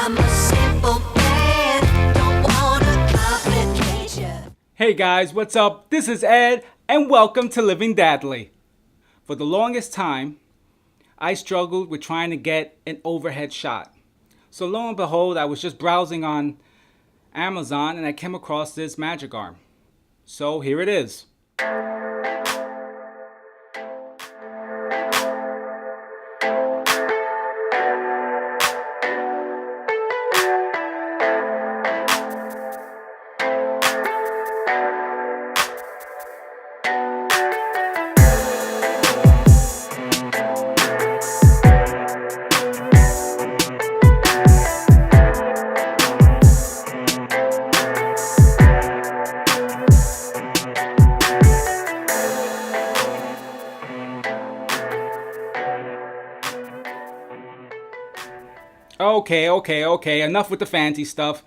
I'm a simple man, don't wanna complicate ya. Hey guys, what's up? This is Ed, and welcome to Living Dadly. For the longest time, I struggled with trying to get an overhead shot. So lo and behold, I was just browsing on Amazon and I came across this magic arm. So here it is. Okay, enough with the fancy stuff.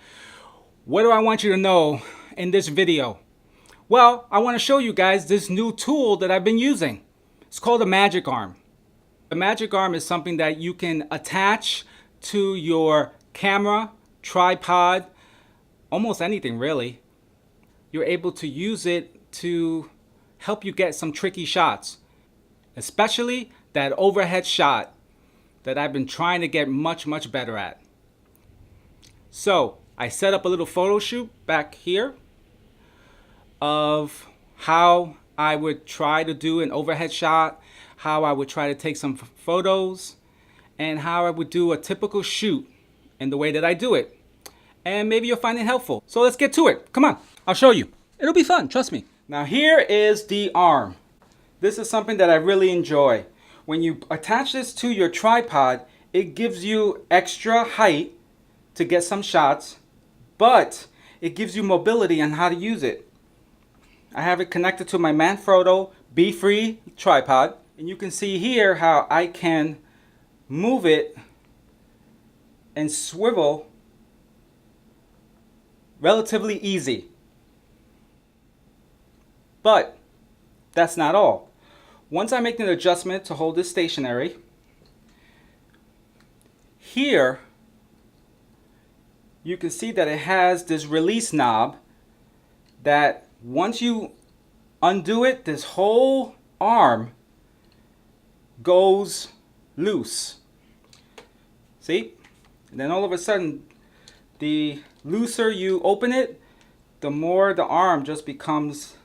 What do I want you to know in this video? Well, I want to show you guys this new tool that I've been using. It's called a magic arm. A magic arm is something that you can attach to your camera, tripod, almost anything really. You're able to use it to help you get some tricky shots, especially that overhead shot that I've been trying to get much better at. So I set up a little photo shoot back here of how I would try to do an overhead shot, how I would try to take some photos, and how I would do a typical shoot in the way that I do it. And maybe you'll find it helpful. So let's get to it. Come on, I'll show you. It'll be fun, trust me. Now here is the arm. This is something that I really enjoy. When you attach this to your tripod, it gives you extra height to get some shots, but it gives you mobility on how to use it. I have it connected to my Manfrotto Be-Free tripod, and you can see here how I can move it and swivel relatively easy. But that's not all. Once I make an adjustment to hold this stationary, here you can see that it has this release knob that once you undo it, this whole arm goes loose. See? And then all of a sudden, the looser you open it, the more the arm just becomes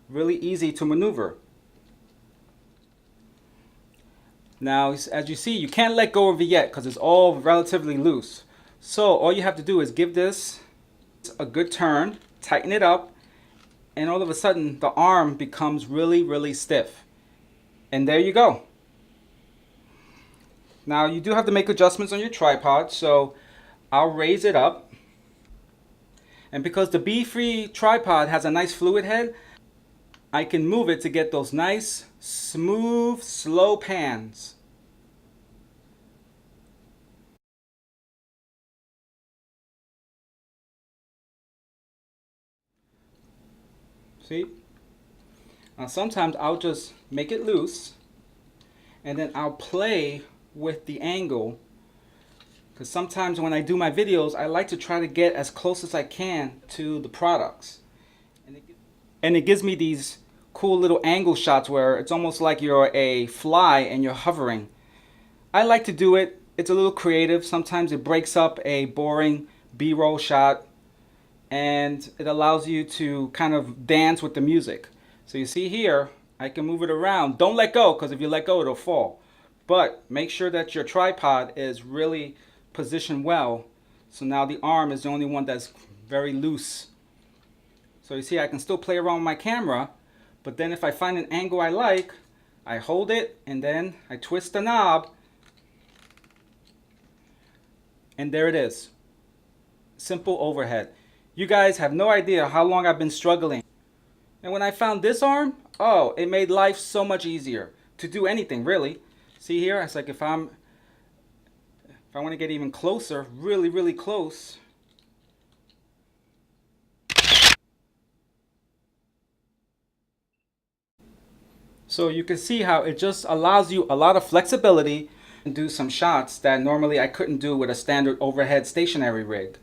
really easy to maneuver. Now, as you see, you can't let go of it yet because it's all relatively loose. So all you have to do is give this a good turn, tighten it up, and all of a sudden the arm becomes really stiff. And there you go. Now you do have to make adjustments on your tripod, so I'll raise it up. And because the Be-Free tripod has a nice fluid head, I can move it to get those nice, smooth, slow pans. See? Now sometimes I'll just make it loose and then I'll play with the angle, because sometimes when I do my videos I like to try to get as close as I can to the products. And it gives me these cool little angle shots where it's almost like you're a fly and you're hovering. I like to do it. It's a little creative. Sometimes it breaks up a boring B-roll shot and it allows you to kind of dance with the music. So you see here, I can move it around. Don't let go, because if you let go, it'll fall. But make sure that your tripod is really positioned well. So now the arm is the only one that's very loose. So you see, I can still play around with my camera, but then if I find an angle I like, I hold it and then I twist the knob, and there it is. Simple overhead. You guys have no idea how long I've been struggling. And when I found this arm, oh, it made life so much easier to do anything really. See here, it's like if I want to get even closer, really close, So you can see how it just allows you a lot of flexibility and do some shots that normally I couldn't do with a standard overhead stationary rig.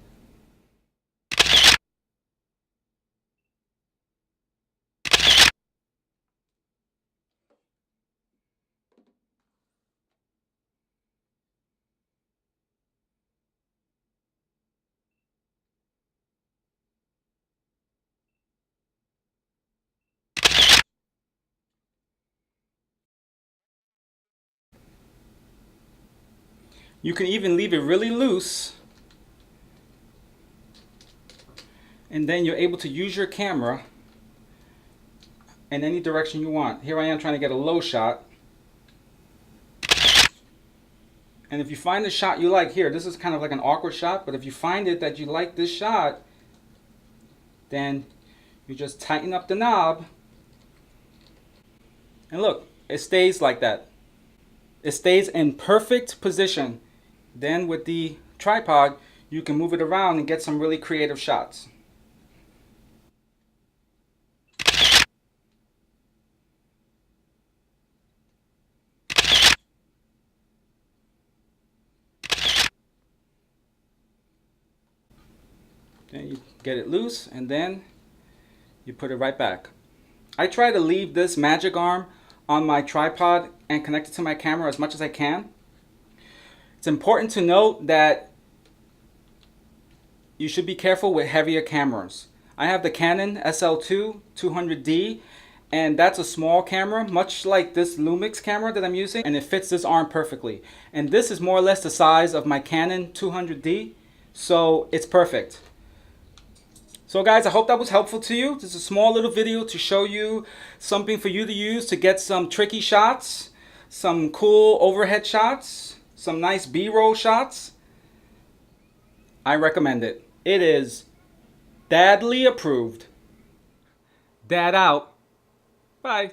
You can even leave it really loose, and then you're able to use your camera in any direction you want. Here I am trying to get a low shot. And if you find the shot you like, here, this is kind of like an awkward shot, but if you find it that you like this shot, then you just tighten up the knob, and look, it stays like that. It stays in perfect position. Then with the tripod, you can move it around and get some really creative shots. Then you get it loose, and then you put it right back. I try to leave this magic arm on my tripod and connect it to my camera as much as I can. It's important to note that you should be careful with heavier cameras. I have the Canon SL2 200D, and that's a small camera, much like this Lumix camera that I'm using, and it fits this arm perfectly. And this is more or less the size of my Canon 200D, so it's perfect. So guys, I hope that was helpful to you. This is a small little video to show you something for you to use to get some tricky shots, some cool overhead shots, some nice B-roll shots. I recommend it. It is Dadly approved. Dad out. Bye.